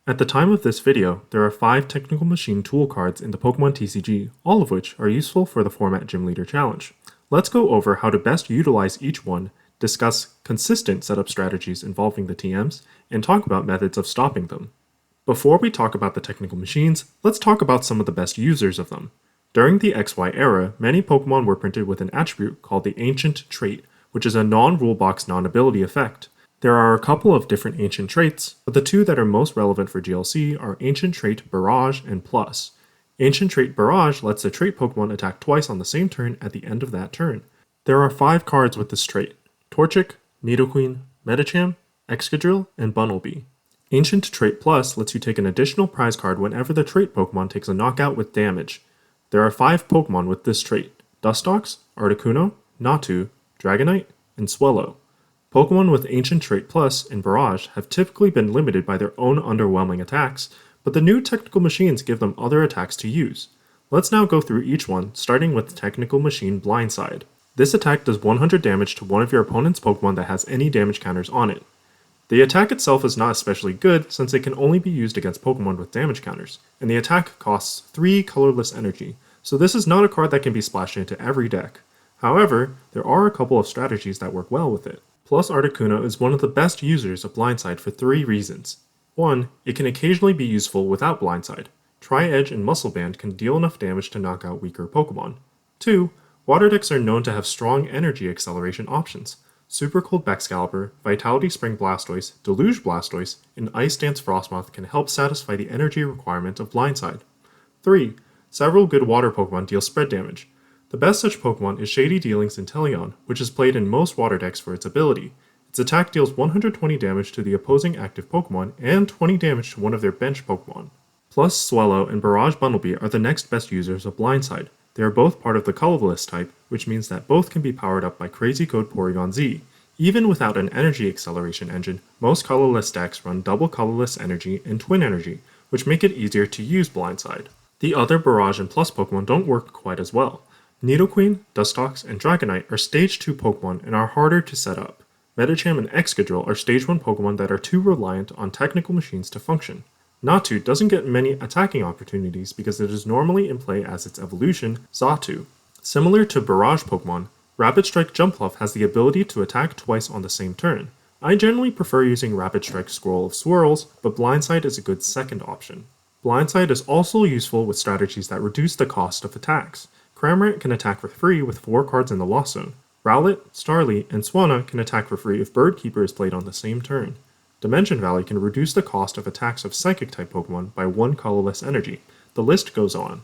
At the time of this video, there are 5 Technical Machine tool cards in the Pokemon TCG, all of which are useful for the Format Gym Leader Challenge. Let's go over how to best utilize each one, discuss consistent setup strategies involving the TMs, and talk about methods of stopping them. Before we talk about the Technical Machines, let's talk about some of the best users of them. During the XY era, many Pokemon were printed with an attribute called the Ancient Trait, which is a non-rulebox non-ability effect. There are a couple of different ancient traits, but the two that are most relevant for GLC are Ancient Trait Barrage and Plus. Ancient Trait Barrage lets the trait Pokemon attack twice on the same turn at the end of that turn. There are 5 cards with this trait: Torchic, Nidoqueen, Medicham, Excadrill, and Bunnelby. Ancient Trait Plus lets you take an additional prize card whenever the trait Pokemon takes a knockout with damage. There are 5 Pokemon with this trait: Dustox, Articuno, Natu, Dragonite, and Swellow. Pokemon with Ancient Trait Plus and Barrage have typically been limited by their own underwhelming attacks, but the new Technical Machines give them other attacks to use. Let's now go through each one, starting with Technical Machine Blindside. This attack does 100 damage to one of your opponent's Pokemon that has any damage counters on it. The attack itself is not especially good since it can only be used against Pokemon with damage counters, and the attack costs 3 colorless energy, so this is not a card that can be splashed into every deck. However, there are a couple of strategies that work well with it. Plus Articuno is one of the best users of Blindside for 3 reasons. 1. It can occasionally be useful without Blindside. Tri-Edge and Muscle Band can deal enough damage to knock out weaker Pokemon. 2. Water decks are known to have strong energy acceleration options. Super Cold Baxcalibur, Vitality Spring Blastoise, Deluge Blastoise, and Ice Dance Frostmoth can help satisfy the energy requirement of Blindside. 3. Several good water Pokemon deal spread damage. The best such Pokemon is Shady Dealings Inteleon, which is played in most water decks for its ability. Its attack deals 120 damage to the opposing active Pokemon and 20 damage to one of their bench Pokemon. Plus Swellow and Barrage Bunnelby are the next best users of Blindside. They are both part of the colorless type, which means that both can be powered up by Crazy Code Porygon Z. Even without an energy acceleration engine, most colorless decks run double colorless energy and twin energy, which make it easier to use Blindside. The other Barrage and Plus Pokemon don't work quite as well. Nidoqueen, Dustox, and Dragonite are Stage 2 Pokemon and are harder to set up. Medicham and Excadrill are Stage 1 Pokemon that are too reliant on Technical Machines to function. Natu doesn't get many attacking opportunities because it is normally in play as its evolution, Xatu. Similar to Barrage Pokemon, Rapid Strike Jumpluff has the ability to attack twice on the same turn. I generally prefer using Rapid Strike Scroll of Swirls, but Blindside is a good second option. Blindside is also useful with strategies that reduce the cost of attacks. Cramorant can attack for free with 4 cards in the Lost Zone. Rowlet, Starly, and Swanna can attack for free if Bird Keeper is played on the same turn. Dimension Valley can reduce the cost of attacks of Psychic-type Pokemon by 1 colorless energy. The list goes on.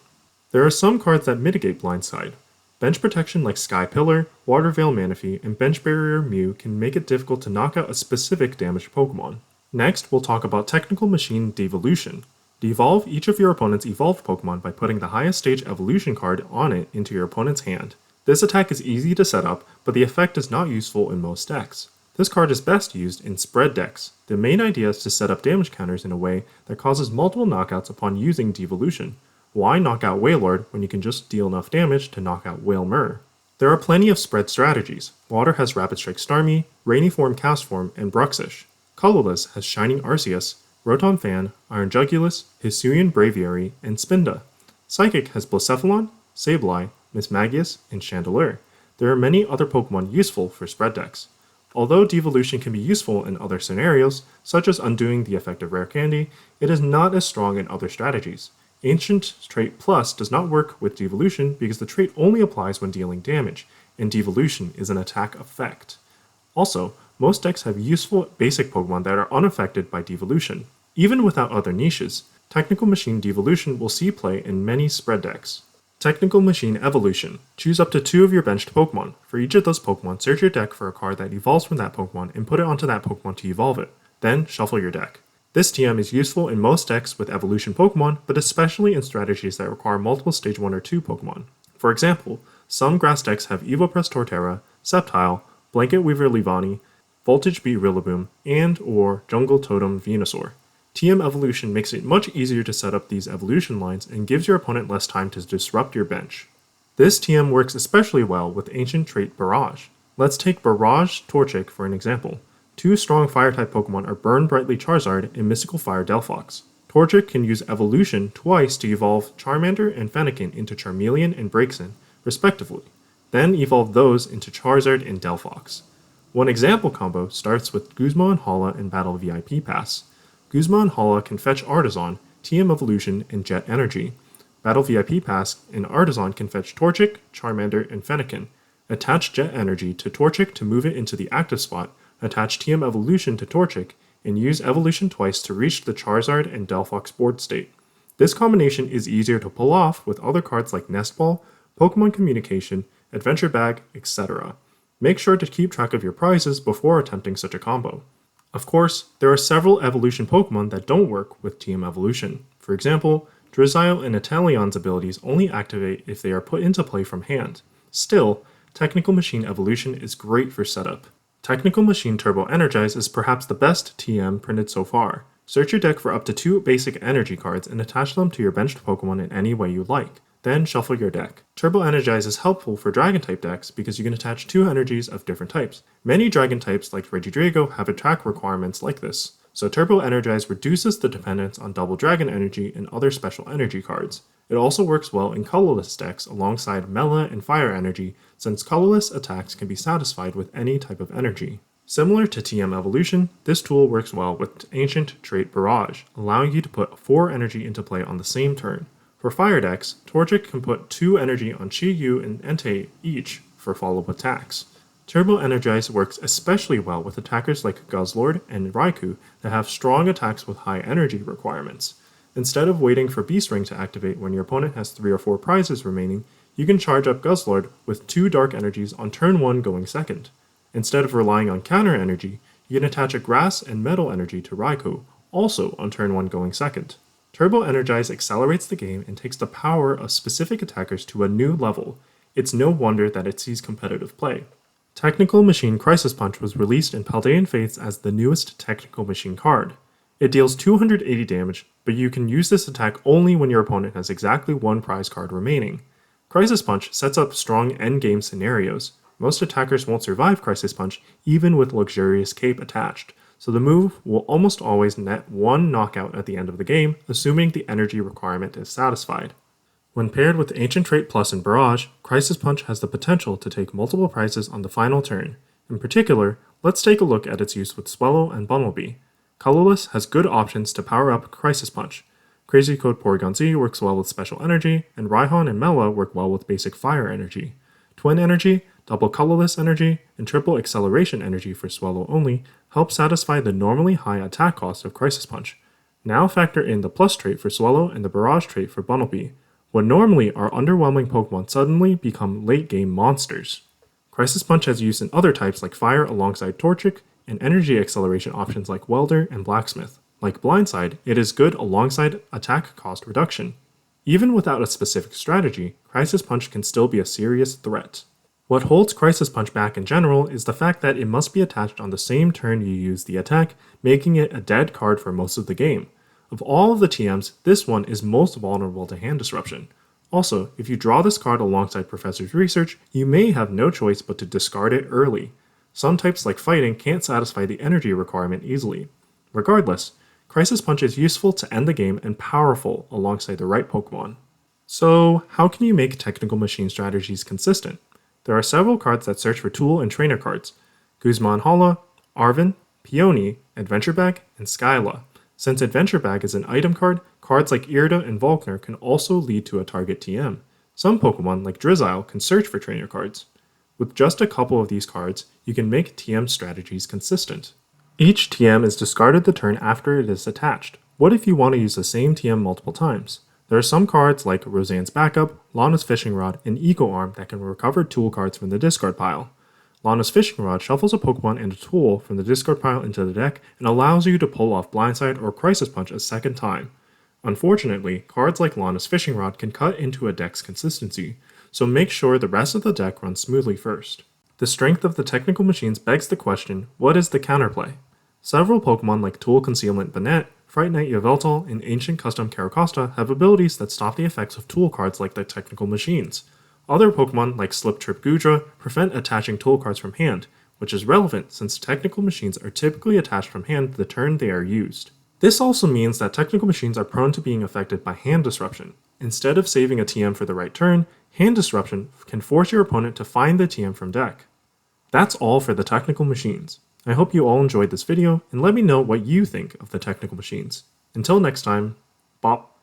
There are some cards that mitigate Blindside. Bench Protection like Sky Pillar, Water Veil Manaphy, and Bench Barrier Mew can make it difficult to knock out a specific damaged Pokemon. Next, we'll talk about Technical Machine Devolution. Devolve each of your opponent's evolved Pokemon by putting the highest stage evolution card on it into your opponent's hand. This attack is easy to set up, but the effect is not useful in most decks. This card is best used in spread decks. The main idea is to set up damage counters in a way that causes multiple knockouts upon using Devolution. Why knock out Wailord when you can just deal enough damage to knock out Wailmer? There are plenty of spread strategies. Water has Rapid Strike Starmie, Rainy Form Castform, and Bruxish. Colorless has Shining Arceus, Rotom Fan, Iron Jugulus, Hisuian Braviary, and Spinda. Psychic has Blacephalon, Sableye, Mismagius, and Chandelure. There are many other Pokemon useful for spread decks. Although Devolution can be useful in other scenarios, such as undoing the effect of Rare Candy, it is not as strong in other strategies. Ancient Trait Plus does not work with Devolution because the trait only applies when dealing damage, and Devolution is an attack effect. Also, most decks have useful basic Pokemon that are unaffected by Devolution. Even without other niches, Technical Machine Devolution will see play in many spread decks. Technical Machine Evolution. Choose up to 2 of your benched Pokemon. For each of those Pokemon, search your deck for a card that evolves from that Pokemon and put it onto that Pokemon to evolve it. Then, shuffle your deck. This TM is useful in most decks with evolution Pokemon, but especially in strategies that require multiple Stage 1 or 2 Pokemon. For example, some grass decks have Evopress Torterra, Sceptile, Blanket Weaver Leavanny, Voltage Beat Rillaboom, and or Jungle Totem Venusaur. TM Evolution makes it much easier to set up these evolution lines and gives your opponent less time to disrupt your bench. This TM works especially well with Ancient Trait Barrage. Let's take Barrage Torchic for an example. 2 strong Fire-type Pokemon are Burn Brightly Charizard and Mystical Fire Delphox. Torchic can use Evolution twice to evolve Charmander and Fennekin into Charmeleon and Braixen, respectively, then evolve those into Charizard and Delphox. One example combo starts with Guzma and Hala in Battle VIP Pass. Guzma and Hala can fetch Artisan, TM Evolution, and Jet Energy. Battle VIP Pass and Artisan can fetch Torchic, Charmander, and Fennekin. Attach Jet Energy to Torchic to move it into the active spot, attach TM Evolution to Torchic, and use Evolution twice to reach the Charizard and Delphox board state. This combination is easier to pull off with other cards like Nest Ball, Pokemon Communication, Adventure Bag, etc. Make sure to keep track of your prizes before attempting such a combo. Of course, there are several evolution Pokemon that don't work with TM Evolution. For example, Drizzile and Italian's abilities only activate if they are put into play from hand. Still, Technical Machine Evolution is great for setup. Technical Machine Turbo Energize is perhaps the best TM printed so far. Search your deck for up to 2 basic energy cards and attach them to your benched Pokemon in any way you like. Then shuffle your deck. Turbo Energize is helpful for Dragon-type decks because you can attach 2 energies of different types. Many Dragon types like Regidrago have attack requirements like this, so Turbo Energize reduces the dependence on double Dragon energy and other special energy cards. It also works well in colorless decks alongside Mela and Fire Energy, since colorless attacks can be satisfied with any type of energy. Similar to TM Evolution, this tool works well with Ancient Trait Barrage, allowing you to put 4 energy into play on the same turn. For fire decks, Torchic can put 2 energy on Chi-Yu and Entei each for follow-up attacks. Turbo Energize works especially well with attackers like Guzzlord and Raikou that have strong attacks with high energy requirements. Instead of waiting for Beast Ring to activate when your opponent has 3 or 4 prizes remaining, you can charge up Guzzlord with 2 Dark Energies on turn 1 going second. Instead of relying on counter energy, you can attach a Grass and Metal Energy to Raikou, also on turn 1 going second. Turbo Energize accelerates the game and takes the power of specific attackers to a new level. It's no wonder that it sees competitive play. Technical Machine Crisis Punch was released in Paldean Fates as the newest Technical Machine card. It deals 280 damage, but you can use this attack only when your opponent has exactly 1 prize card remaining. Crisis Punch sets up strong endgame scenarios. Most attackers won't survive Crisis Punch even with Luxurious Cape attached, so the move will almost always net 1 knockout at the end of the game, assuming the energy requirement is satisfied. When paired with Ancient Trait Plus and Barrage, Crisis Punch has the potential to take multiple prizes on the final turn. In particular, let's take a look at its use with Swellow and Bumblebee. Colorless has good options to power up Crisis Punch. Crazy Code Porygon Z works well with Special Energy, and Raihan and Mela work well with basic Fire Energy. Twin Energy, Double Colorless Energy, and Triple Acceleration Energy for Swellow only help satisfy the normally high attack cost of Crisis Punch. Now factor in the Plus trait for Swellow and the Barrage trait for Bumblebee. What normally are underwhelming Pokemon suddenly become late-game monsters. Crisis Punch has use in other types like Fire alongside Torchic, and energy acceleration options like Welder and Blacksmith. Like Blindside, it is good alongside attack cost reduction. Even without a specific strategy, Crisis Punch can still be a serious threat. What holds Crisis Punch back in general is the fact that it must be attached on the same turn you use the attack, making it a dead card for most of the game. Of all of the TMs, this one is most vulnerable to hand disruption. Also, if you draw this card alongside Professor's Research, you may have no choice but to discard it early. Some types like Fighting can't satisfy the energy requirement easily. Regardless, Crisis Punch is useful to end the game and powerful alongside the right Pokemon. So, how can you make Technical Machine strategies consistent? There are several cards that search for tool and trainer cards: Guzma and Hala, Arven, Peony, Adventure Bag, and Skyla. Since Adventure Bag is an item card, cards like Irida and Volkner can also lead to a target TM. Some Pokemon, like Drizzile, can search for trainer cards. With just a couple of these cards, you can make TM strategies consistent. Each TM is discarded the turn after it is attached. What if you want to use the same TM multiple times? There are some cards like Roseanne's Backup, Lana's Fishing Rod, and Eco Arm that can recover tool cards from the discard pile. Lana's Fishing Rod shuffles a Pokemon and a tool from the discard pile into the deck and allows you to pull off Blindside or Crisis Punch a second time. Unfortunately, cards like Lana's Fishing Rod can cut into a deck's consistency, so make sure the rest of the deck runs smoothly first. The strength of the Technical Machines begs the question, what is the counterplay? Several Pokemon like Tool Concealment Banette, Fright Knight Yveltal, and Ancient Custom Caracosta have abilities that stop the effects of tool cards like the Technical Machines. Other Pokemon like Slip Trip Gudra prevent attaching tool cards from hand, which is relevant since Technical Machines are typically attached from hand the turn they are used. This also means that technical machines are prone to being affected by hand disruption. Instead of saving a TM for the right turn, hand disruption can force your opponent to find the TM from deck. That's all for the technical machines. I hope you all enjoyed this video, and let me know what you think of the technical machines. Until next time, bop.